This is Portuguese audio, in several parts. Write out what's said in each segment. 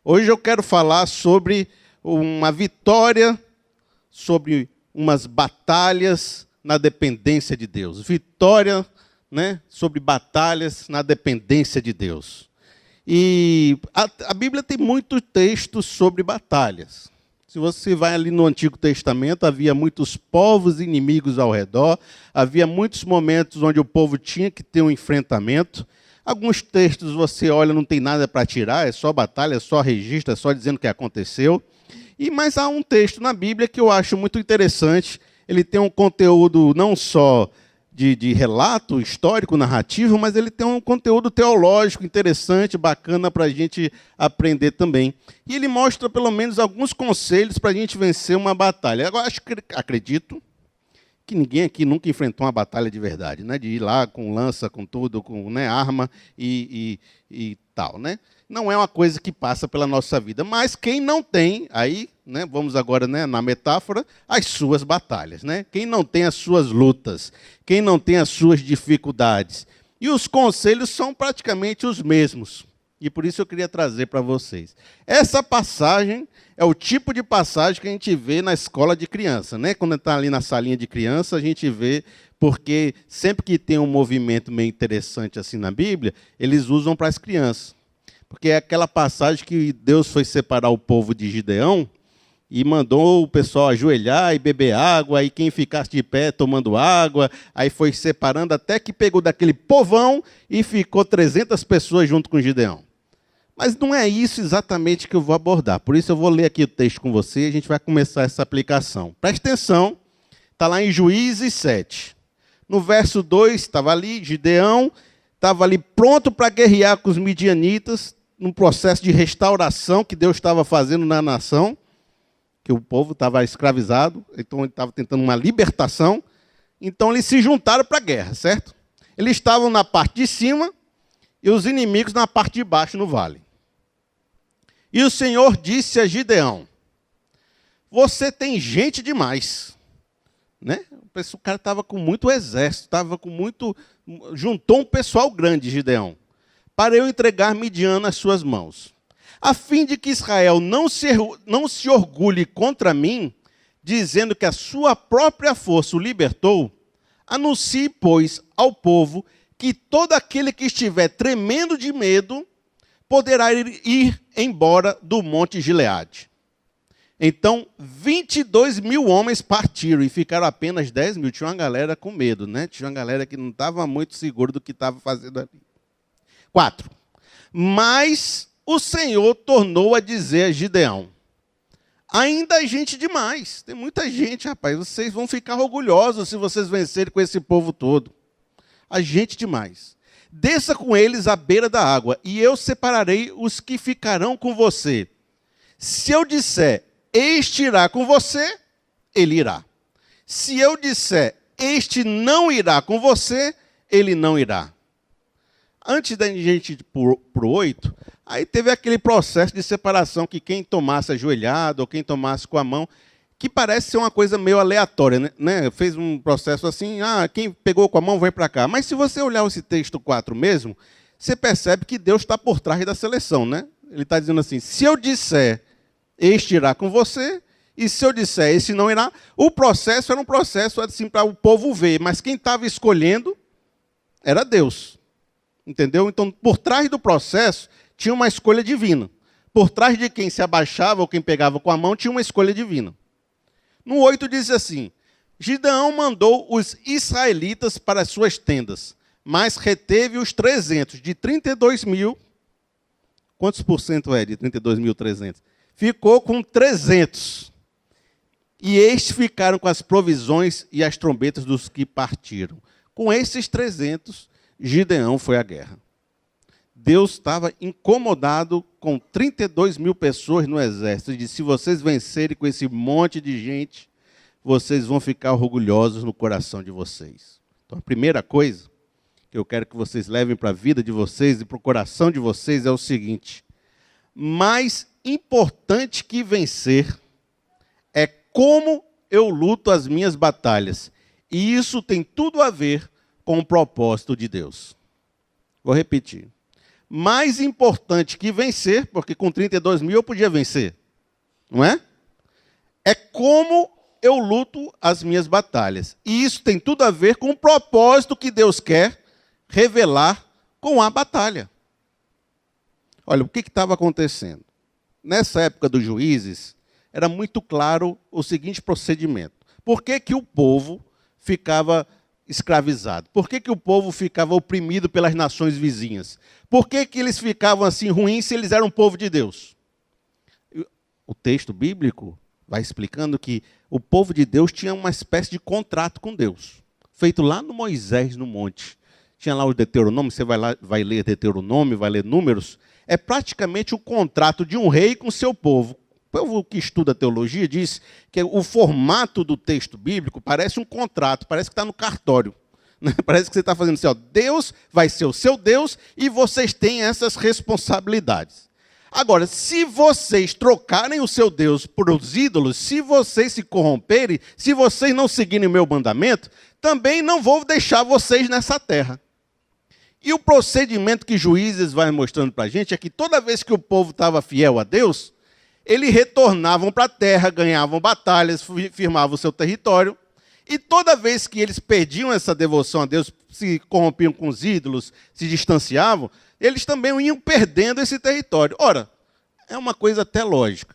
Hoje eu quero falar sobre uma vitória, sobre umas batalhas na dependência de Deus. Vitória, né, sobre batalhas na dependência de Deus. E a Bíblia tem muitos textos sobre batalhas. Se você vai ali no Antigo Testamento, havia muitos povos inimigos ao redor, havia muitos momentos onde o povo tinha que ter um enfrentamento. Alguns textos você olha, não tem nada para tirar, é só batalha, é só registro, é só dizendo o que aconteceu. Mas há um texto na Bíblia que eu acho muito interessante. Ele tem um conteúdo não só de relato histórico, narrativo, mas ele tem um conteúdo teológico interessante, bacana para a gente aprender também. E ele mostra pelo menos alguns conselhos para a gente vencer uma batalha. Eu acredito que ninguém aqui nunca enfrentou uma batalha de verdade, né? De ir lá com lança, com tudo, com, né, arma e tal, né? Não é uma coisa que passa pela nossa vida. Mas quem não tem, aí, né, vamos agora, né, na metáfora, as suas batalhas, né? Quem não tem as suas lutas, quem não tem as suas dificuldades. E os conselhos são praticamente os mesmos. E por isso eu queria trazer para vocês. Essa passagem é o tipo de passagem que a gente vê na escola de criança, né? Quando está ali na salinha de criança, a gente vê, porque sempre que tem um movimento meio interessante assim na Bíblia, eles usam para as crianças. Porque é aquela passagem que Deus foi separar o povo de Gideão e mandou o pessoal ajoelhar e beber água, e quem ficasse de pé tomando água, aí foi separando até que pegou daquele povão e ficou 300 pessoas junto com Gideão. Mas não é isso exatamente que eu vou abordar. Por isso eu vou ler aqui o texto com você e a gente vai começar essa aplicação. Presta atenção, está lá em Juízes 7. No verso 2, estava ali, Gideão estava ali pronto para guerrear com os midianitas, num processo de restauração que Deus estava fazendo na nação, que o povo estava escravizado, então ele estava tentando uma libertação. Então eles se juntaram para a guerra, certo? Eles estavam na parte de cima e os inimigos na parte de baixo, no vale. E o Senhor disse a Gideão: você tem gente demais. Né? O cara estava com muito exército, juntou um pessoal grande, Gideão, para eu entregar Midian nas suas mãos, a fim de que Israel não se orgulhe contra mim, dizendo que a sua própria força o libertou. Anuncie, pois, ao povo que todo aquele que estiver tremendo de medo poderá ir embora do monte Gileade. Então, 22 mil homens partiram e ficaram apenas 10 mil. Tinha uma galera com medo, né? Tinha uma galera que não estava muito segura do que estava fazendo ali. 4. Mas o Senhor tornou a dizer a Gideão: ainda há gente demais. Tem muita gente, rapaz. Vocês vão ficar orgulhosos se vocês vencerem com esse povo todo. Há gente demais. Desça com eles à beira da água, e eu separarei os que ficarão com você. Se eu disser, este irá com você, ele irá. Se eu disser, este não irá com você, ele não irá. Antes da gente ir para o 8, aí teve aquele processo de separação que quem tomasse ajoelhado ou quem tomasse com a mão, que parece ser uma coisa meio aleatória, né? Fez um processo assim, quem pegou com a mão vai para cá. Mas se você olhar esse texto 4 mesmo, você percebe que Deus está por trás da seleção, né? Ele está dizendo assim, se eu disser, este irá com você, e se eu disser, esse não irá, o processo era um processo assim para o povo ver, mas quem estava escolhendo era Deus. Entendeu? Então, por trás do processo, tinha uma escolha divina. Por trás de quem se abaixava ou quem pegava com a mão, tinha uma escolha divina. No 8 diz assim, Gideão mandou os israelitas para as suas tendas, mas reteve os 300, de 32 mil. Quantos por cento é de 32.300? Ficou com 300. E estes ficaram com as provisões e as trombetas dos que partiram. Com esses 300, Gideão foi à guerra. Deus estava incomodado com 32 mil pessoas no exército. E disse, se vocês vencerem com esse monte de gente, vocês vão ficar orgulhosos no coração de vocês. Então, a primeira coisa que eu quero que vocês levem para a vida de vocês e para o coração de vocês é o seguinte: mais importante que vencer é como eu luto as minhas batalhas. E isso tem tudo a ver com o propósito de Deus. Vou repetir. mais importante que vencer, porque com 32 mil eu podia vencer, não é? É como eu luto as minhas batalhas. E isso tem tudo a ver com o propósito que Deus quer revelar com a batalha. Olha, o que estava acontecendo? Nessa época dos juízes, era muito claro o seguinte procedimento. Por que que o povo ficava escravizado? Por que que o povo ficava oprimido pelas nações vizinhas? Por que que eles ficavam assim ruins se eles eram povo de Deus? O texto bíblico vai explicando que o povo de Deus tinha uma espécie de contrato com Deus, feito lá no Moisés, no monte. Tinha lá o Deuteronômio, você vai lá, vai ler Deuteronômio, vai ler Números. É praticamente o contrato de um rei com seu povo. O povo que estuda teologia diz que o formato do texto bíblico parece um contrato, parece que está no cartório. Né? Parece que você está fazendo assim, ó, Deus vai ser o seu Deus e vocês têm essas responsabilidades. Agora, se vocês trocarem o seu Deus por os ídolos, se vocês se corromperem, se vocês não seguirem o meu mandamento, também não vou deixar vocês nessa terra. E o procedimento que Juízes vai mostrando para a gente é que toda vez que o povo estava fiel a Deus, eles retornavam para a terra, ganhavam batalhas, firmavam o seu território. E toda vez que eles perdiam essa devoção a Deus, se corrompiam com os ídolos, se distanciavam, eles também iam perdendo esse território. Ora, é uma coisa até lógica.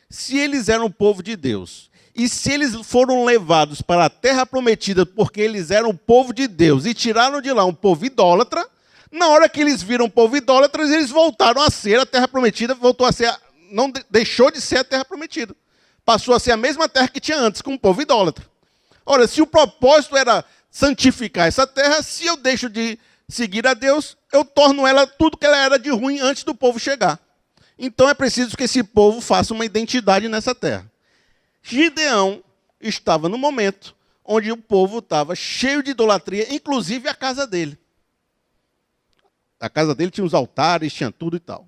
Se eles eram o povo de Deus, e se eles foram levados para a terra prometida porque eles eram o povo de Deus e tiraram de lá um povo idólatra, na hora que eles viram o povo idólatra, eles voltaram a ser a terra prometida, voltou a ser, não deixou de ser a terra prometida. Passou a ser a mesma terra que tinha antes, com o povo idólatra. Ora, se o propósito era santificar essa terra, se eu deixo de seguir a Deus, eu torno ela tudo que ela era de ruim antes do povo chegar. Então é preciso que esse povo faça uma identidade nessa terra. Gideão estava no momento onde o povo estava cheio de idolatria, inclusive a casa dele. A casa dele tinha os altares, tinha tudo e tal.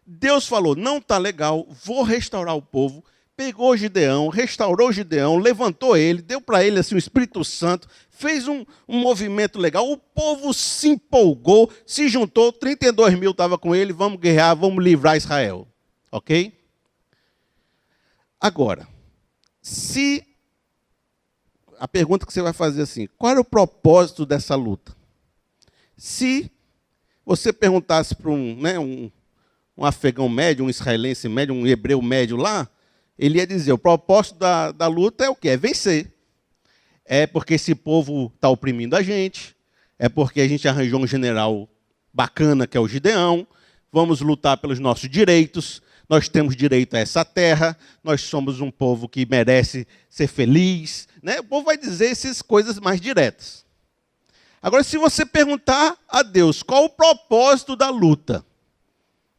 Deus falou, não está legal, vou restaurar o povo. Pegou Gideão, restaurou Gideão, levantou ele, deu para ele assim, o Espírito Santo, fez um movimento legal, o povo se empolgou, se juntou, 32 mil estavam com ele, vamos guerrear, vamos livrar Israel. Ok? Agora, se a pergunta que você vai fazer assim, qual era o propósito dessa luta? Se você perguntasse para um afegão médio, um israelense médio, um hebreu médio lá, ele ia dizer, o propósito da luta é o quê? É vencer. É porque esse povo está oprimindo a gente, é porque a gente arranjou um general bacana, que é o Gideão, vamos lutar pelos nossos direitos, nós temos direito a essa terra, nós somos um povo que merece ser feliz. Né? O povo vai dizer essas coisas mais diretas. Agora, se você perguntar a Deus qual o propósito da luta,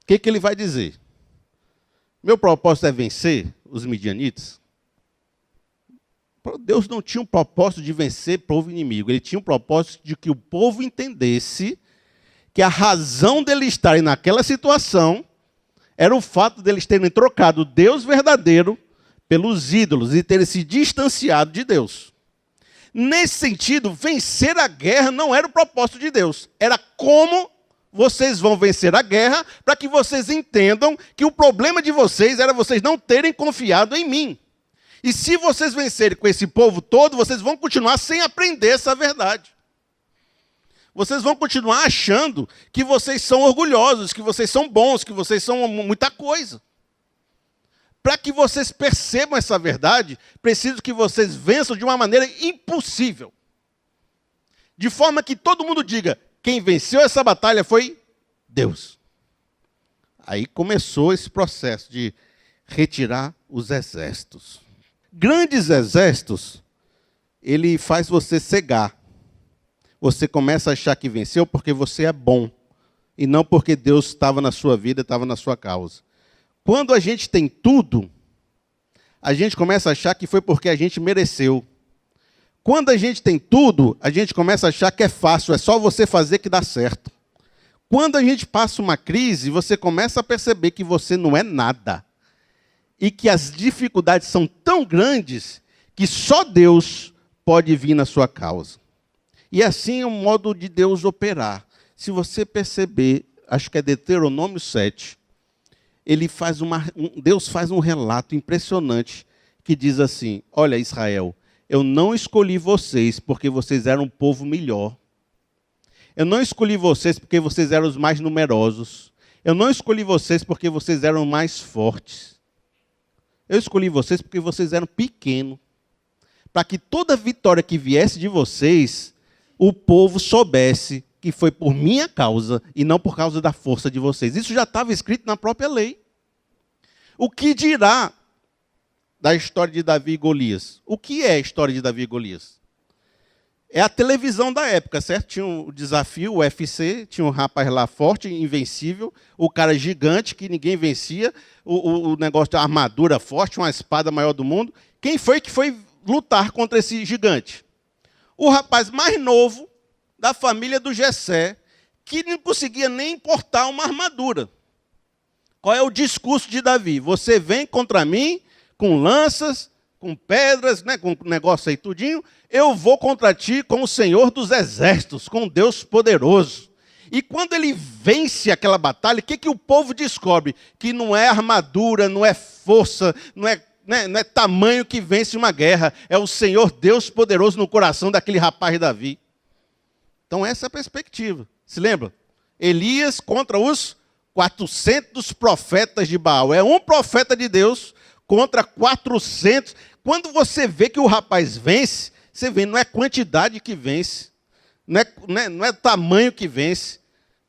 o que ele vai dizer? Meu propósito é vencer os midianitas? Deus não tinha um propósito de vencer o povo inimigo. Ele tinha um propósito de que o povo entendesse que a razão deles estarem naquela situação era o fato deles terem trocado o Deus verdadeiro pelos ídolos e terem se distanciado de Deus. Nesse sentido, vencer a guerra não era o propósito de Deus. Era como vocês vão vencer a guerra para que vocês entendam que o problema de vocês era vocês não terem confiado em mim. E se vocês vencerem com esse povo todo, vocês vão continuar sem aprender essa verdade. Vocês vão continuar achando que vocês são orgulhosos, que vocês são bons, que vocês são muita coisa. Para que vocês percebam essa verdade, preciso que vocês vençam de uma maneira impossível. De forma que todo mundo diga, quem venceu essa batalha foi Deus. Aí começou esse processo de retirar os exércitos. Grandes exércitos, ele faz você cegar. Você começa a achar que venceu porque você é bom. E não porque Deus estava na sua vida, estava na sua causa. Quando a gente tem tudo, a gente começa a achar que foi porque a gente mereceu. Quando a gente tem tudo, a gente começa a achar que é fácil, é só você fazer que dá certo. Quando a gente passa uma crise, você começa a perceber que você não é nada. E que as dificuldades são tão grandes que só Deus pode vir na sua causa. E assim é o modo de Deus operar. Se você perceber acho que é Deuteronômio 7, Deus faz um relato impressionante que diz assim: olha, Israel, eu não escolhi vocês porque vocês eram um povo melhor. Eu não escolhi vocês porque vocês eram os mais numerosos. Eu não escolhi vocês porque vocês eram mais fortes. Eu escolhi vocês porque vocês eram pequenos. Para que toda vitória que viesse de vocês, o povo soubesse que foi por minha causa e não por causa da força de vocês. Isso já estava escrito na própria lei. O que dirá da história de Davi e Golias? O que é a história de Davi e Golias? É a televisão da época, certo? Tinha o desafio, o UFC, tinha um rapaz lá forte, invencível, o cara gigante que ninguém vencia, o negócio da armadura forte, uma espada maior do mundo. Quem foi que foi lutar contra esse gigante? O rapaz mais novo da família do Jessé, que não conseguia nem portar uma armadura. Qual é o discurso de Davi? Você vem contra mim com lanças, com pedras, né, com negócio aí tudinho, eu vou contra ti com o Senhor dos Exércitos, com Deus poderoso. E quando ele vence aquela batalha, o que o povo descobre? Que não é armadura, não é força, não é tamanho que vence uma guerra, é o Senhor Deus poderoso no coração daquele rapaz Davi. Então essa é a perspectiva. Se lembra? Elias contra os 400 profetas de Baal. É um profeta de Deus contra 400. Quando você vê que o rapaz vence, você vê, não é quantidade que vence, não é tamanho que vence.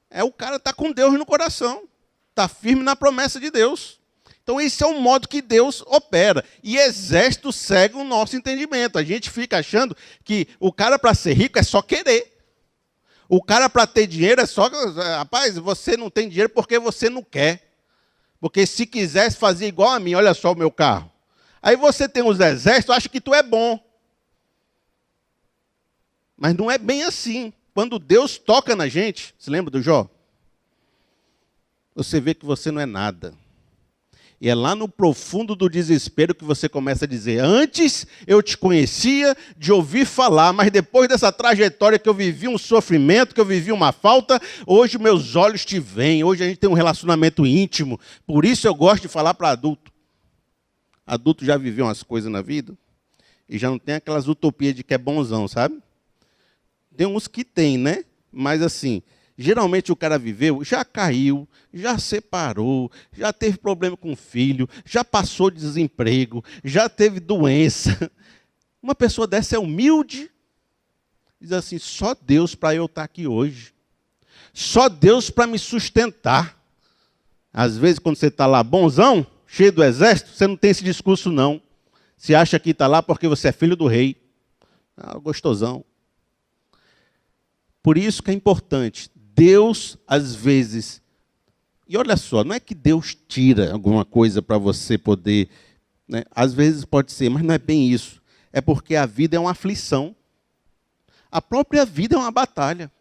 É o cara está com Deus no coração, está firme na promessa de Deus. Então esse é o modo que Deus opera. E exército segue o nosso entendimento. A gente fica achando que o cara para ser rico é só querer. O cara para ter dinheiro é só... Rapaz, você não tem dinheiro porque você não quer. Porque se quisesse fazer igual a mim, olha só o meu carro. Aí você tem os exércitos, acha que tu é bom. Mas não é bem assim. Quando Deus toca na gente, se lembra do Jó? Você vê que você não é nada. E é lá no profundo do desespero que você começa a dizer: antes eu te conhecia de ouvir falar, mas depois dessa trajetória que eu vivi um sofrimento, que eu vivi uma falta, hoje meus olhos te veem, hoje a gente tem um relacionamento íntimo. Por isso eu gosto de falar para adulto. Adulto já viveu umas coisas na vida e já não tem aquelas utopias de que é bonzão, sabe? Tem uns que tem, né? Mas assim... Geralmente o cara viveu, já caiu, já separou, já teve problema com o filho, já passou de desemprego, já teve doença. Uma pessoa dessa é humilde, diz assim: só Deus para eu estar aqui hoje. Só Deus para me sustentar. Às vezes, quando você está lá bonzão, cheio do exército, você não tem esse discurso, não. Você acha que está lá porque você é filho do rei. Ah, gostosão. Por isso que é importante. Deus, às vezes... E olha só, não é que Deus tira alguma coisa para você poder... Né? Às vezes pode ser, mas não é bem isso. É porque a vida é uma aflição. A própria vida é uma batalha.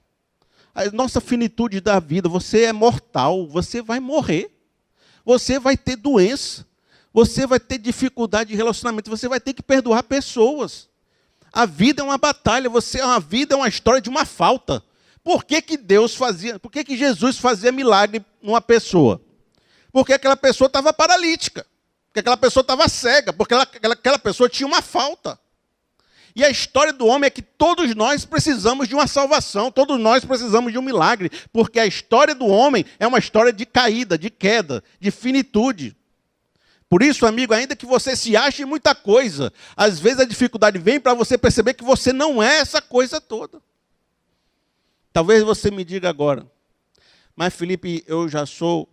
A nossa finitude da vida, você é mortal, você vai morrer. Você vai ter doença. Você vai ter dificuldade de relacionamento. Você vai ter que perdoar pessoas. A vida é uma batalha. A vida é uma história de uma falta. Por que que Jesus fazia milagre numa pessoa? Porque aquela pessoa estava paralítica, porque aquela pessoa estava cega, porque aquela pessoa tinha uma falta. E a história do homem é que todos nós precisamos de uma salvação, todos nós precisamos de um milagre, porque a história do homem é uma história de caída, de queda, de finitude. Por isso, amigo, ainda que você se ache muita coisa, às vezes a dificuldade vem para você perceber que você não é essa coisa toda. Talvez você me diga agora: mas Felipe, eu já sou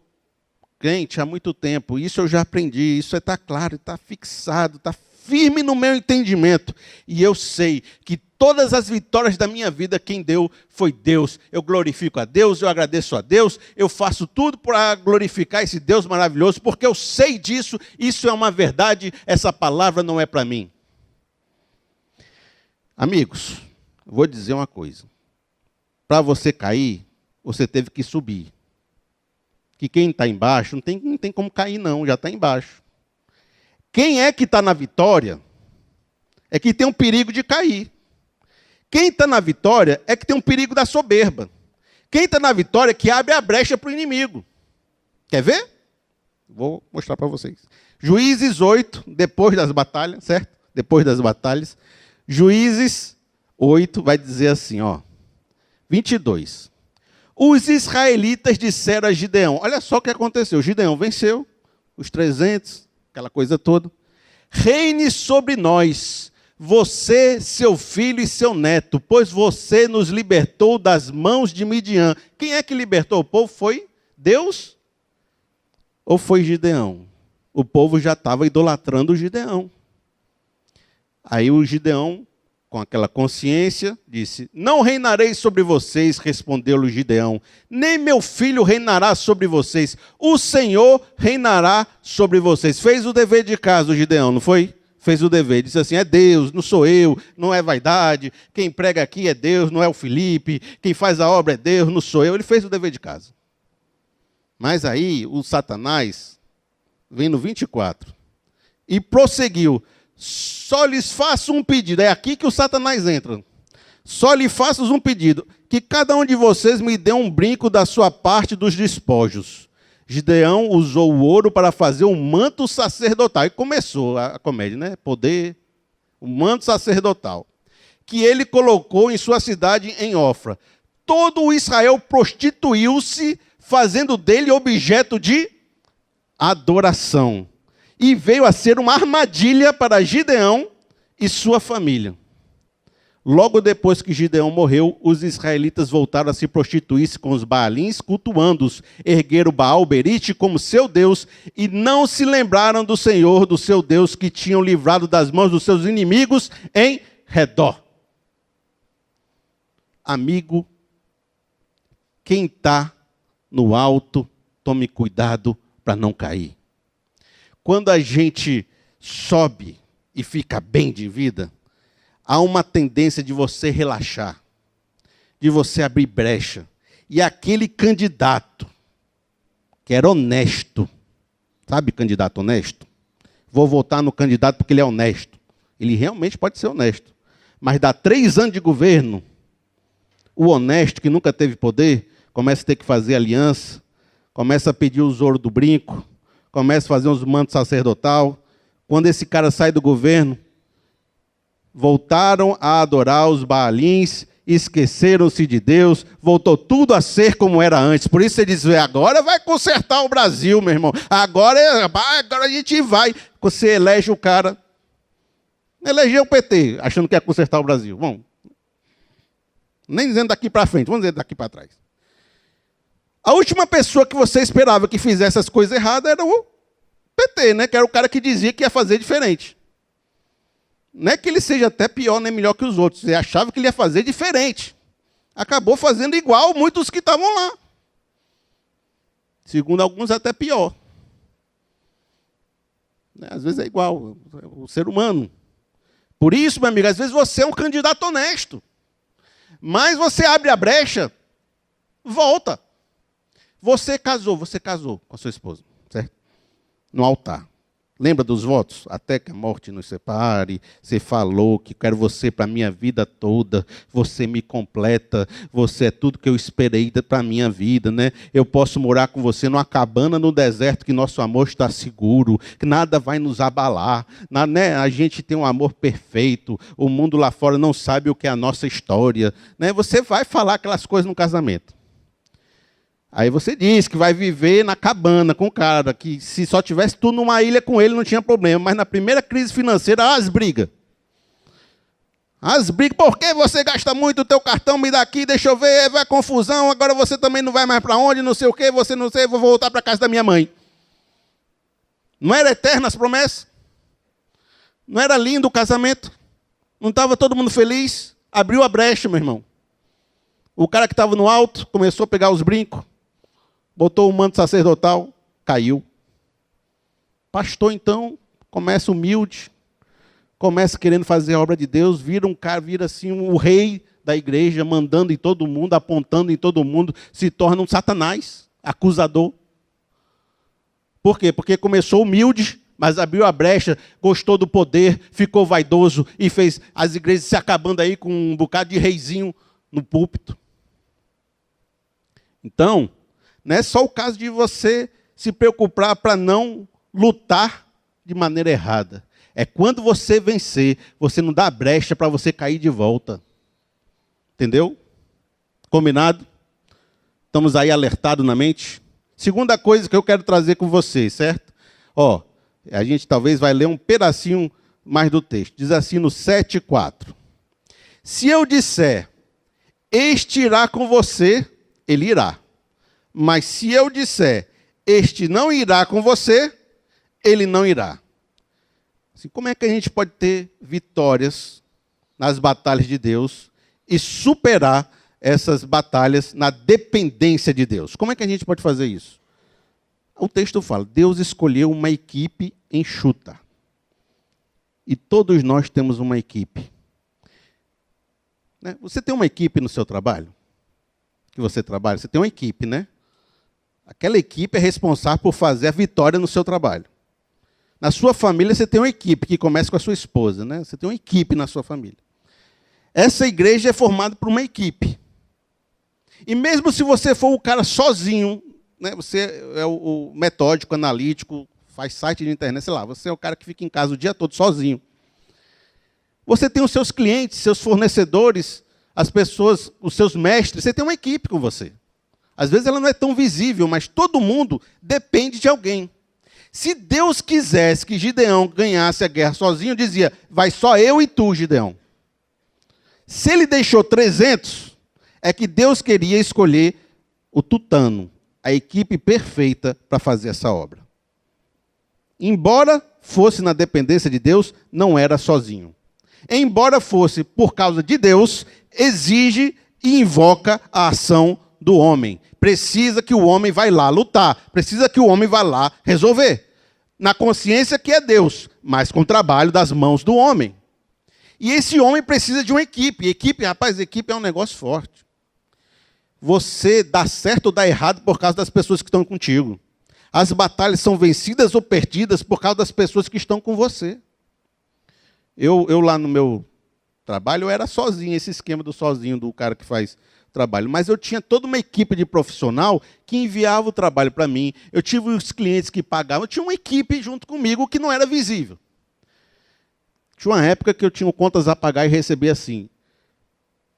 crente há muito tempo, isso eu já aprendi, isso está claro, está fixado, está firme no meu entendimento. E eu sei que todas as vitórias da minha vida, quem deu foi Deus. Eu glorifico a Deus, eu agradeço a Deus, eu faço tudo para glorificar esse Deus maravilhoso, porque eu sei disso, isso é uma verdade, essa palavra não é para mim. Amigos, vou dizer uma coisa. Para você cair, você teve que subir. Que quem está embaixo não tem como cair, não, já está embaixo. Quem é que está na vitória é que tem um perigo de cair. Quem está na vitória é que tem um perigo da soberba. Quem está na vitória é que abre a brecha para o inimigo. Quer ver? Vou mostrar para vocês. Juízes 8, depois das batalhas, certo? Depois das batalhas. Juízes 8 vai dizer assim, ó. 22. Os israelitas disseram a Gideão, olha só o que aconteceu. Gideão venceu, os 300, aquela coisa toda. Reine sobre nós, você, seu filho e seu neto, pois você nos libertou das mãos de Midian. Quem é que libertou o povo? Foi Deus ou foi Gideão? O povo já estava idolatrando o Gideão. Aí o Gideão, com aquela consciência, disse, não reinarei sobre vocês, respondeu-lhe Gideão, nem meu filho reinará sobre vocês, o Senhor reinará sobre vocês. Fez o dever de casa o Gideão, não foi? Fez o dever, disse assim, é Deus, não sou eu, não é vaidade, quem prega aqui é Deus, não é o Felipe, quem faz a obra é Deus, não sou eu. Ele fez o dever de casa. Mas aí o Satanás vem no 24 e prosseguiu, só lhes faço um pedido, é aqui que o Satanás entra, só lhe faço um pedido, que cada um de vocês me dê um brinco da sua parte dos despojos. Gideão usou o ouro para fazer um manto sacerdotal. E começou a comédia, né? Poder, o manto sacerdotal. Que ele colocou em sua cidade em Ofra. Todo o Israel prostituiu-se, fazendo dele objeto de adoração. E veio a ser uma armadilha para Gideão e sua família. Logo depois que Gideão morreu, os israelitas voltaram a se prostituir-se com os Baalins, cultuando-os, ergueram Baal-Berite como seu Deus, e não se lembraram do Senhor, do seu Deus, que tinham livrado das mãos dos seus inimigos em redor. Amigo, quem está no alto, tome cuidado para não cair. Quando a gente sobe e fica bem de vida, há uma tendência de você relaxar, de você abrir brecha. E aquele candidato que era honesto, sabe candidato honesto? Vou votar no candidato porque ele é honesto. Ele realmente pode ser honesto. Mas dá 3 anos de governo, o honesto que nunca teve poder, começa a ter que fazer aliança, começa a pedir os ouro do brinco, começa a fazer uns mantos sacerdotal. Quando esse cara sai do governo, voltaram a adorar os Baalins, esqueceram-se de Deus, voltou tudo a ser como era antes. Por isso você diz, agora vai consertar o Brasil, meu irmão. Agora a gente vai. Você elege o cara. Elegeu o PT, achando que ia consertar o Brasil. Bom, nem dizendo daqui para frente, vamos dizer daqui para trás. A última pessoa que você esperava que fizesse as coisas erradas era o PT, né? Que era o cara que dizia que ia fazer diferente. Não é que ele seja até pior nem melhor que os outros. Você achava que ele ia fazer diferente. Acabou fazendo igual muitos que estavam lá. Segundo alguns, até pior. Às vezes é igual, o ser humano. Por isso, meu amigo, às vezes você é um candidato honesto. Mas você abre a brecha, volta. Você casou com a sua esposa, certo? No altar. Lembra dos votos? Até que a morte nos separe. Você falou que quero você para a minha vida toda. Você me completa. Você é tudo que eu esperei para a minha vida, né? Eu posso morar com você numa cabana no deserto, que nosso amor está seguro, que nada vai nos abalar. Né? A gente tem um amor perfeito. O mundo lá fora não sabe o que é a nossa história. Né? Você vai falar aquelas coisas no casamento. Aí você diz que vai viver na cabana com o cara, que se só tivesse tudo numa ilha com ele não tinha problema, mas na primeira crise financeira, as brigas. As brigas, por que você gasta muito o teu cartão, me dá aqui, deixa eu ver, vai confusão, agora você também não vai mais para onde, não sei o quê, você não sei, vou voltar para casa da minha mãe. Não era eterna as promessas? Não era lindo o casamento? Não estava todo mundo feliz? Abriu a brecha, meu irmão. O cara que estava no alto começou a pegar os brincos, botou o manto sacerdotal, caiu. Pastor, então, começa humilde, começa querendo fazer a obra de Deus, vira um cara, vira assim o rei da igreja, mandando em todo mundo, apontando em todo mundo, se torna um Satanás, acusador. Por quê? Porque começou humilde, mas abriu a brecha, gostou do poder, ficou vaidoso e fez as igrejas se acabando aí com um bocado de reizinho no púlpito. Então, não é só o caso de você se preocupar para não lutar de maneira errada. É quando você vencer, você não dá brecha para você cair de volta. Entendeu? Combinado? Estamos aí alertados na mente? Segunda coisa que eu quero trazer com vocês, certo? Ó, a gente talvez vai ler um pedacinho mais do texto. Diz assim no 7:4. Se eu disser, este irá com você, ele irá. Mas se eu disser, este não irá com você, ele não irá. Assim, como é que a gente pode ter vitórias nas batalhas de Deus e superar essas batalhas na dependência de Deus? Como é que a gente pode fazer isso? O texto fala, Deus escolheu uma equipe enxuta. E todos nós temos uma equipe. Né? Você tem uma equipe no seu trabalho? Que você trabalha? Você tem uma equipe, né? Aquela equipe é responsável por fazer a vitória no seu trabalho. Na sua família, você tem uma equipe que começa com a sua esposa, né? Você tem uma equipe na sua família. Essa igreja é formada por uma equipe. E mesmo se você for o cara sozinho, né? Você é o metódico, analítico, faz site de internet, sei lá, você é o cara que fica em casa o dia todo sozinho. Você tem os seus clientes, seus fornecedores, as pessoas, os seus mestres, você tem uma equipe com você. Às vezes ela não é tão visível, mas todo mundo depende de alguém. Se Deus quisesse que Gideão ganhasse a guerra sozinho, dizia, vai só eu e tu, Gideão. Se ele deixou 300, é que Deus queria escolher o tutano, a equipe perfeita para fazer essa obra. Embora fosse na dependência de Deus, não era sozinho. Embora fosse por causa de Deus, exige e invoca a ação do homem. Precisa que o homem vá lá lutar, precisa que o homem vá lá resolver. Na consciência que é Deus, mas com o trabalho das mãos do homem. E esse homem precisa de uma equipe. Equipe, rapaz, equipe é um negócio forte. Você dá certo ou dá errado por causa das pessoas que estão contigo. As batalhas são vencidas ou perdidas por causa das pessoas que estão com você. Eu lá no meu trabalho, eu era sozinho, esse esquema do sozinho, do cara que faz trabalho. Mas eu tinha toda uma equipe de profissional que enviava o trabalho para mim. Eu tive os clientes que pagavam. Eu tinha uma equipe junto comigo que não era visível. Tinha uma época que eu tinha contas a pagar e receber assim.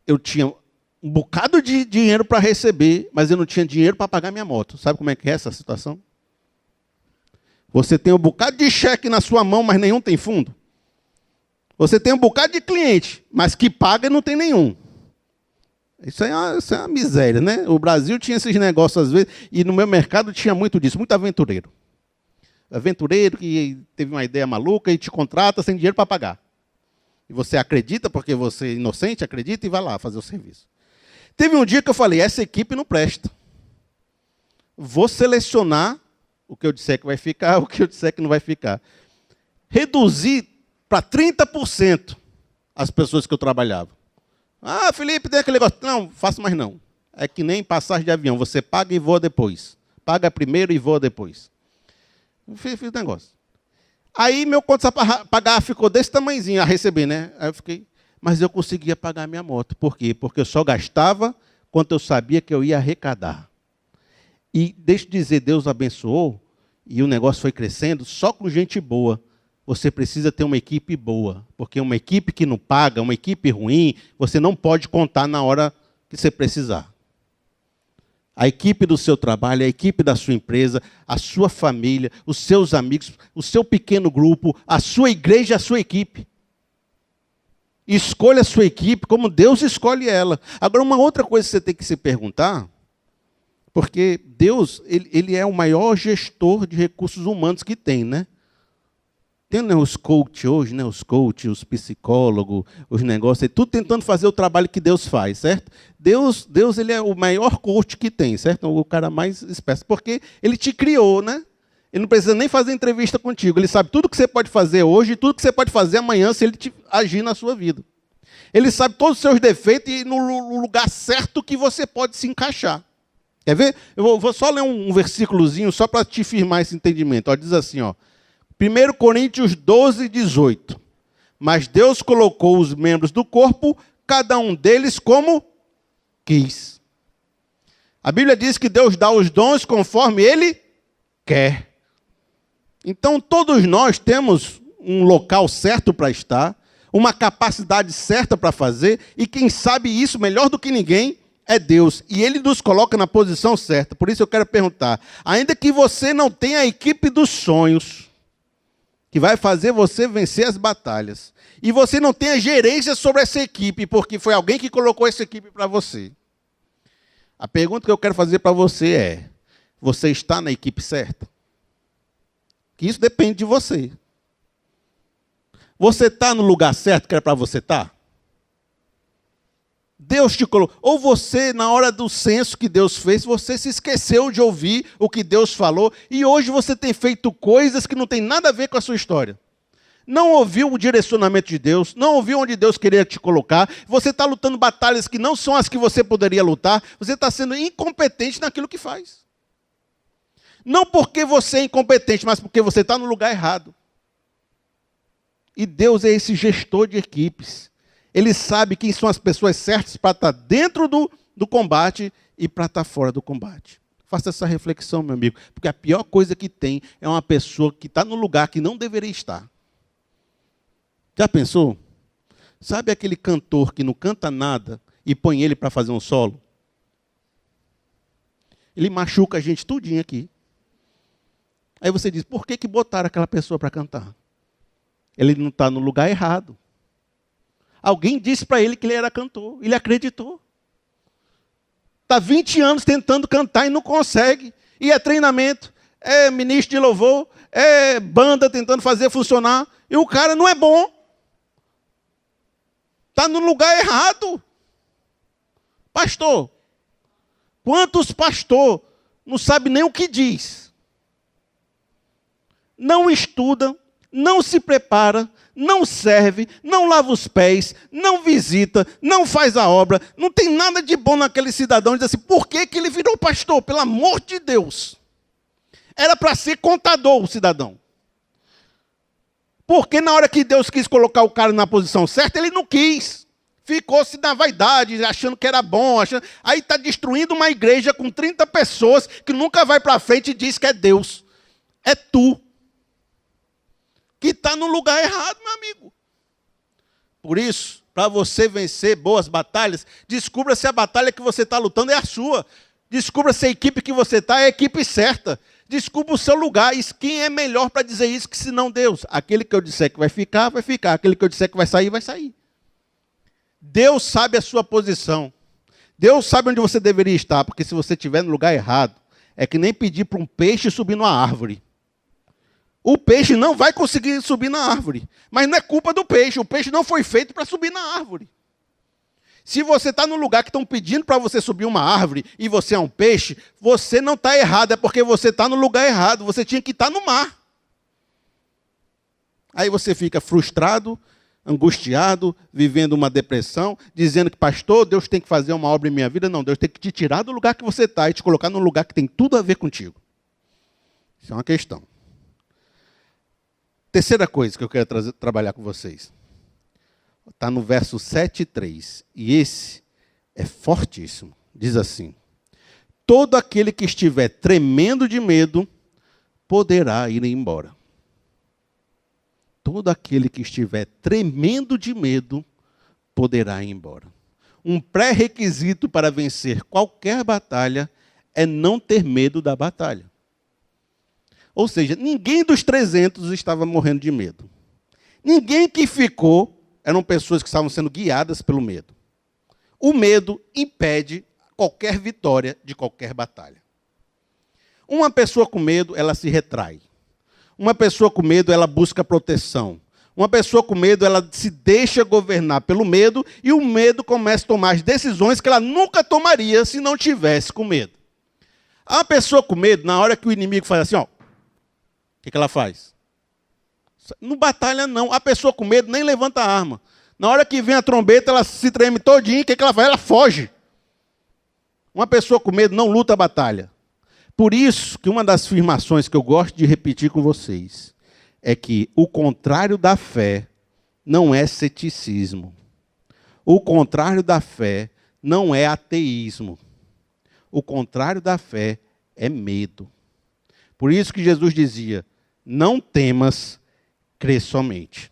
Eu tinha um bocado de dinheiro para receber, mas eu não tinha dinheiro para pagar minha moto. Sabe como é que é essa situação? Você tem um bocado de cheque na sua mão, mas nenhum tem fundo. Você tem um bocado de cliente, mas que paga e não tem nenhum. Isso é uma miséria, né? O Brasil tinha esses negócios às vezes, e no meu mercado tinha muito disso, muito aventureiro. Aventureiro que teve uma ideia maluca e te contrata sem dinheiro para pagar. E você acredita, porque você é inocente, acredita e vai lá fazer o serviço. Teve um dia que eu falei, essa equipe não presta. Vou selecionar o que eu disser que vai ficar, o que eu disser que não vai ficar. Reduzir para 30% as pessoas que eu trabalhava. Ah, Felipe, tem aquele negócio. Não, faço mais não. É que nem passagem de avião. Você paga e voa depois. Paga primeiro e voa depois. Fiz o negócio. Aí meu conto a pagar ficou desse tamanhozinho a receber, né? Aí eu fiquei, mas eu conseguia pagar a minha moto. Por quê? Porque eu só gastava quanto eu sabia que eu ia arrecadar. E deixa eu dizer, Deus abençoou e o negócio foi crescendo só com gente boa. Você precisa ter uma equipe boa, porque uma equipe que não paga, uma equipe ruim, você não pode contar na hora que você precisar. A equipe do seu trabalho, a equipe da sua empresa, a sua família, os seus amigos, o seu pequeno grupo, a sua igreja, a sua equipe. Escolha a sua equipe como Deus escolhe ela. Agora, uma outra coisa que você tem que se perguntar, porque Deus, ele é o maior gestor de recursos humanos que tem, né? Tem, né, os coaches hoje, né, os coaches, os psicólogos, os negócios, tudo tentando fazer o trabalho que Deus faz, certo? Deus ele é o maior coach que tem, certo? O cara mais esperto, porque ele te criou, né? Ele não precisa nem fazer entrevista contigo, ele sabe tudo que você pode fazer hoje e tudo que você pode fazer amanhã se ele agir na sua vida. Ele sabe todos os seus defeitos e no lugar certo que você pode se encaixar. Quer ver? Eu vou só ler um versículozinho só para te firmar esse entendimento. Ó, diz assim, ó. 1 Coríntios 12, 18. Mas Deus colocou os membros do corpo, cada um deles como quis. A Bíblia diz que Deus dá os dons conforme Ele quer. Então, todos nós temos um local certo para estar, uma capacidade certa para fazer, e quem sabe isso melhor do que ninguém é Deus. E Ele nos coloca na posição certa. Por isso eu quero perguntar, ainda que você não tenha a equipe dos sonhos, que vai fazer você vencer as batalhas, e você não tenha gerência sobre essa equipe, porque foi alguém que colocou essa equipe para você, a pergunta que eu quero fazer para você é, você está na equipe certa? Que isso depende de você. Você está no lugar certo que era para você estar? Deus te colocou. Ou você, na hora do censo que Deus fez, você se esqueceu de ouvir o que Deus falou, e hoje você tem feito coisas que não tem nada a ver com a sua história. Não ouviu o direcionamento de Deus, não ouviu onde Deus queria te colocar, você está lutando batalhas que não são as que você poderia lutar, você está sendo incompetente naquilo que faz. Não porque você é incompetente, mas porque você está no lugar errado. E Deus é esse gestor de equipes. Ele sabe quem são as pessoas certas para estar dentro do combate e para estar fora do combate. Faça essa reflexão, meu amigo, porque a pior coisa que tem é uma pessoa que está no lugar que não deveria estar. Já pensou? Sabe aquele cantor que não canta nada e põe ele para fazer um solo? Ele machuca a gente tudinho aqui. Aí você diz, por que botaram aquela pessoa para cantar? Ele não está no lugar errado. Alguém disse para ele que ele era cantor. Ele acreditou. Está 20 anos tentando cantar e não consegue. E é treinamento, é ministro de louvor, é banda tentando fazer funcionar. E o cara não é bom. Está no lugar errado. Pastor, quantos pastores não sabem nem o que diz? Não estuda, não se prepara, não serve, não lava os pés, não visita, não faz a obra, não tem nada de bom naquele cidadão. Diz assim, por que ele virou pastor? Pelo amor de Deus. Era para ser contador o cidadão. Porque na hora que Deus quis colocar o cara na posição certa, ele não quis. Ficou-se na vaidade, achando que era bom. Aí está destruindo uma igreja com 30 pessoas que nunca vai para frente e diz que é Deus. É tu que está no lugar errado, meu amigo. Por isso, para você vencer boas batalhas, descubra se a batalha que você está lutando é a sua. Descubra se a equipe que você está é a equipe certa. Descubra o seu lugar. E quem é melhor para dizer isso que se não Deus? Aquele que eu disser que vai ficar, vai ficar. Aquele que eu disser que vai sair, vai sair. Deus sabe a sua posição. Deus sabe onde você deveria estar, porque se você estiver no lugar errado, é que nem pedir para um peixe subir numa árvore. O peixe não vai conseguir subir na árvore. Mas não é culpa do peixe. O peixe não foi feito para subir na árvore. Se você está no lugar que estão pedindo para você subir uma árvore e você é um peixe, você não está errado. É porque você está no lugar errado. Você tinha que estar no mar. Aí você fica frustrado, angustiado, vivendo uma depressão, dizendo que, pastor, Deus tem que fazer uma obra em minha vida. Não, Deus tem que te tirar do lugar que você está e te colocar num lugar que tem tudo a ver contigo. Isso é uma questão. Terceira coisa que eu quero trabalhar com vocês. Está no verso 7:3. E esse é fortíssimo. Diz assim, todo aquele que estiver tremendo de medo, poderá ir embora. Todo aquele que estiver tremendo de medo, poderá ir embora. Um pré-requisito para vencer qualquer batalha é não ter medo da batalha. Ou seja, ninguém dos 300 estava morrendo de medo. Ninguém que ficou eram pessoas que estavam sendo guiadas pelo medo. O medo impede qualquer vitória de qualquer batalha. Uma pessoa com medo, ela se retrai. Uma pessoa com medo, ela busca proteção. Uma pessoa com medo, ela se deixa governar pelo medo e o medo começa a tomar as decisões que ela nunca tomaria se não tivesse com medo. A pessoa com medo, na hora que o inimigo faz assim, ó, o que ela faz? Não batalha, não. A pessoa com medo nem levanta a arma. Na hora que vem a trombeta, ela se treme todinha. O que ela faz? Ela foge. Uma pessoa com medo não luta a batalha. Por isso que uma das afirmações que eu gosto de repetir com vocês é que o contrário da fé não é ceticismo. O contrário da fé não é ateísmo. O contrário da fé é medo. Por isso que Jesus dizia, não temas, crê somente.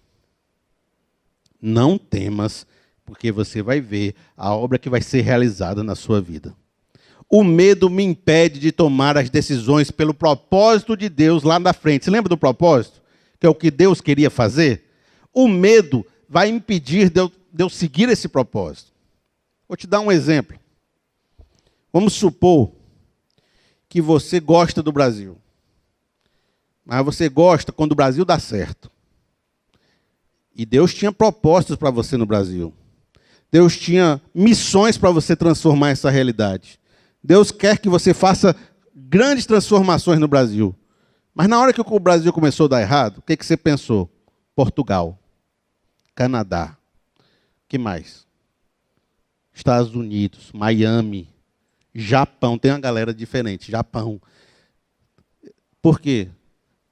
Não temas, porque você vai ver a obra que vai ser realizada na sua vida. O medo me impede de tomar as decisões pelo propósito de Deus lá na frente. Você lembra do propósito? Que é o que Deus queria fazer? O medo vai impedir de eu seguir esse propósito. Vou te dar um exemplo. Vamos supor que você gosta do Brasil. Mas você gosta quando o Brasil dá certo. E Deus tinha propósitos para você no Brasil. Deus tinha missões para você transformar essa realidade. Deus quer que você faça grandes transformações no Brasil. Mas na hora que o Brasil começou a dar errado, o que você pensou? Portugal, Canadá, que mais? Estados Unidos, Miami, Japão. Tem uma galera diferente, Japão. Por quê?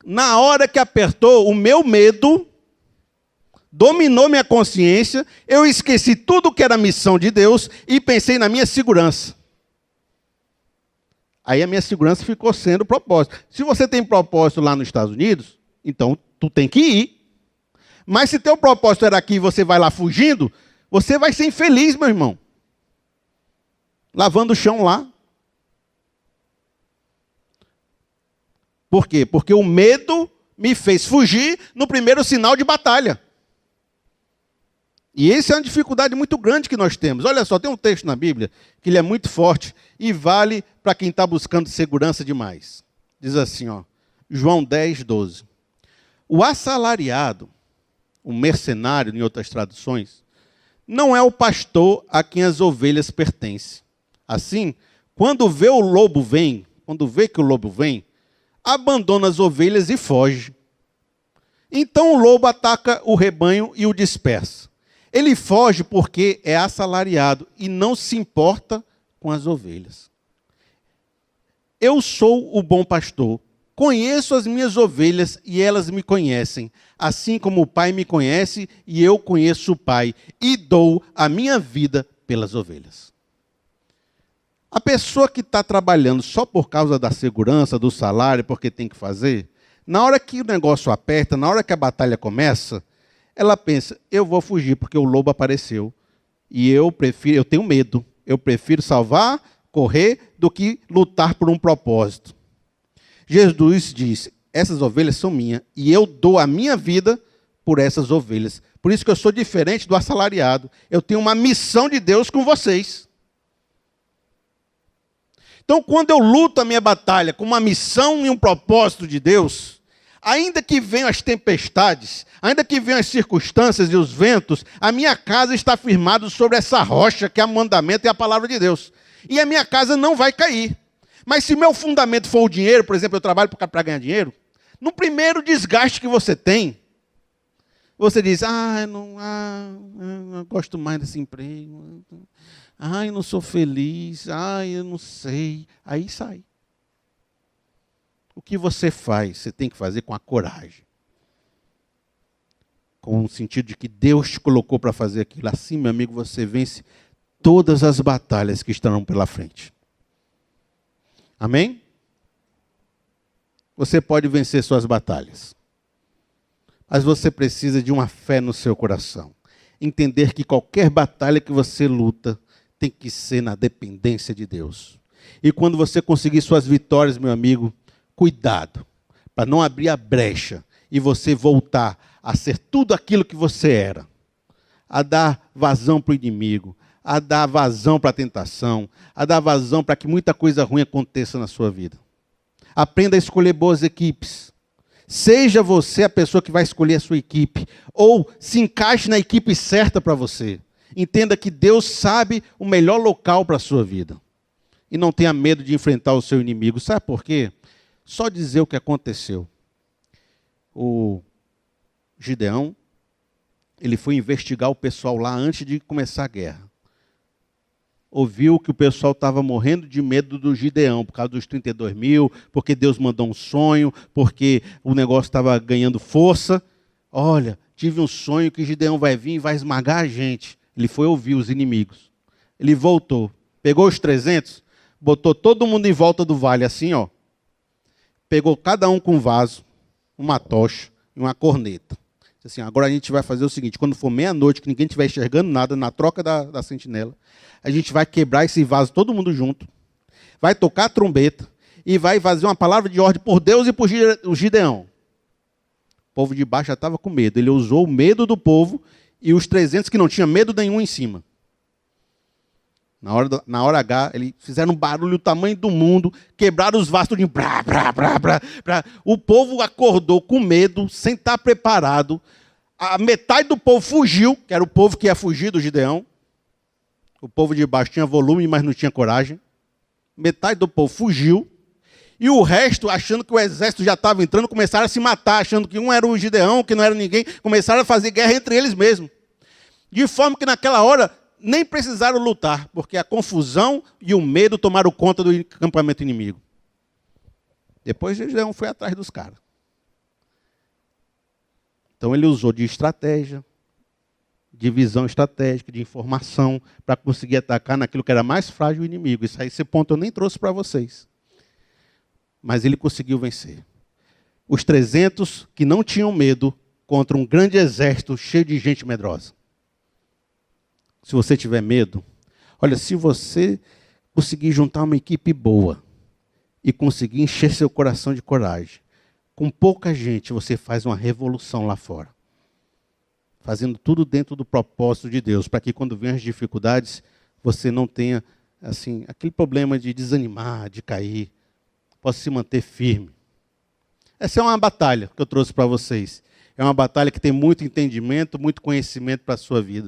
Na hora que apertou, o meu medo dominou minha consciência, eu esqueci tudo que era missão de Deus e pensei na minha segurança. Aí a minha segurança ficou sendo propósito. Se você tem propósito lá nos Estados Unidos, então tu tem que ir. Mas se teu propósito era aqui e você vai lá fugindo, você vai ser infeliz, meu irmão. Lavando o chão lá. Por quê? Porque o medo me fez fugir no primeiro sinal de batalha. E essa é uma dificuldade muito grande que nós temos. Olha só, tem um texto na Bíblia que ele é muito forte e vale para quem está buscando segurança demais. Diz assim, ó, João 10, 12. O assalariado, o mercenário, em outras traduções, não é o pastor a quem as ovelhas pertencem. Assim, quando vê que o lobo vem, abandona as ovelhas e foge. Então o lobo ataca o rebanho e o dispersa. Ele foge porque é assalariado e não se importa com as ovelhas. Eu sou o bom pastor, conheço as minhas ovelhas e elas me conhecem, assim como o Pai me conhece e eu conheço o Pai, e dou a minha vida pelas ovelhas. A pessoa que está trabalhando só por causa da segurança, do salário, porque tem que fazer, na hora que o negócio aperta, na hora que a batalha começa, ela pensa, eu vou fugir porque o lobo apareceu. E eu tenho medo. Eu prefiro salvar, correr, do que lutar por um propósito. Jesus diz, essas ovelhas são minhas, e eu dou a minha vida por essas ovelhas. Por isso que eu sou diferente do assalariado. Eu tenho uma missão de Deus com vocês. Então, quando eu luto a minha batalha com uma missão e um propósito de Deus, ainda que venham as tempestades, ainda que venham as circunstâncias e os ventos, a minha casa está firmada sobre essa rocha que é o mandamento e a palavra de Deus. E a minha casa não vai cair. Mas se meu fundamento for o dinheiro, por exemplo, eu trabalho para ganhar dinheiro, no primeiro desgaste que você tem, você diz, eu não gosto mais desse emprego, eu não sou feliz, eu não sei. Aí sai. O que você faz, você tem que fazer com a coragem. Com o sentido de que Deus te colocou para fazer aquilo. Assim, meu amigo, você vence todas as batalhas que estarão pela frente. Amém? Você pode vencer suas batalhas. Mas você precisa de uma fé no seu coração. Entender que qualquer batalha que você luta tem que ser na dependência de Deus. E quando você conseguir suas vitórias, meu amigo, cuidado, para não abrir a brecha e você voltar a ser tudo aquilo que você era. A dar vazão para o inimigo, a dar vazão para a tentação, a dar vazão para que muita coisa ruim aconteça na sua vida. Aprenda a escolher boas equipes. Seja você a pessoa que vai escolher a sua equipe, ou se encaixe na equipe certa para você. Entenda que Deus sabe o melhor local para a sua vida. E não tenha medo de enfrentar o seu inimigo. Sabe por quê? Só dizer o que aconteceu. O Gideão, ele foi investigar o pessoal lá antes de começar a guerra. Ouviu que o pessoal estava morrendo de medo do Gideão, por causa dos 32 mil, porque Deus mandou um sonho, porque o negócio estava ganhando força. Olha, tive um sonho que Gideão vai vir e vai esmagar a gente. Ele foi ouvir os inimigos. Ele voltou, pegou os 300, botou todo mundo em volta do vale, assim, ó. Pegou cada um com um vaso, uma tocha e uma corneta. Disse assim, agora a gente vai fazer o seguinte, quando for meia-noite, que ninguém estiver enxergando nada, na troca da sentinela, a gente vai quebrar esse vaso todo mundo junto, vai tocar a trombeta e vai fazer uma palavra de ordem por Deus e por Gideão. O povo de baixo já estava com medo. Ele usou o medo do povo e os 300 que não tinham medo nenhum em cima. Na hora H, eles fizeram um barulho do tamanho do mundo, quebraram os vasos tudinho. Brá, brá, brá, brá, brá. O povo acordou com medo, sem estar preparado. A metade do povo fugiu, que era o povo que ia fugir do Gideão. O povo de baixo tinha volume, mas não tinha coragem. Metade do povo fugiu. E o resto, achando que o exército já estava entrando, começaram a se matar, achando que um era o Gideão, que não era ninguém. Começaram a fazer guerra entre eles mesmos. De forma que naquela hora nem precisaram lutar, porque a confusão e o medo tomaram conta do acampamento inimigo. Depois Gideão foi atrás dos caras. Então ele usou de estratégia, de visão estratégica, de informação, para conseguir atacar naquilo que era mais frágil o inimigo. Esse ponto eu nem trouxe para vocês. Mas ele conseguiu vencer. Os 300 que não tinham medo contra um grande exército cheio de gente medrosa. Se você tiver medo, olha, se você conseguir juntar uma equipe boa e conseguir encher seu coração de coragem, com pouca gente você faz uma revolução lá fora. Fazendo tudo dentro do propósito de Deus, para que quando vêm as dificuldades, você não tenha assim, aquele problema de desanimar, de cair, possa se manter firme. Essa é uma batalha que eu trouxe para vocês. É uma batalha que tem muito entendimento, muito conhecimento para a sua vida.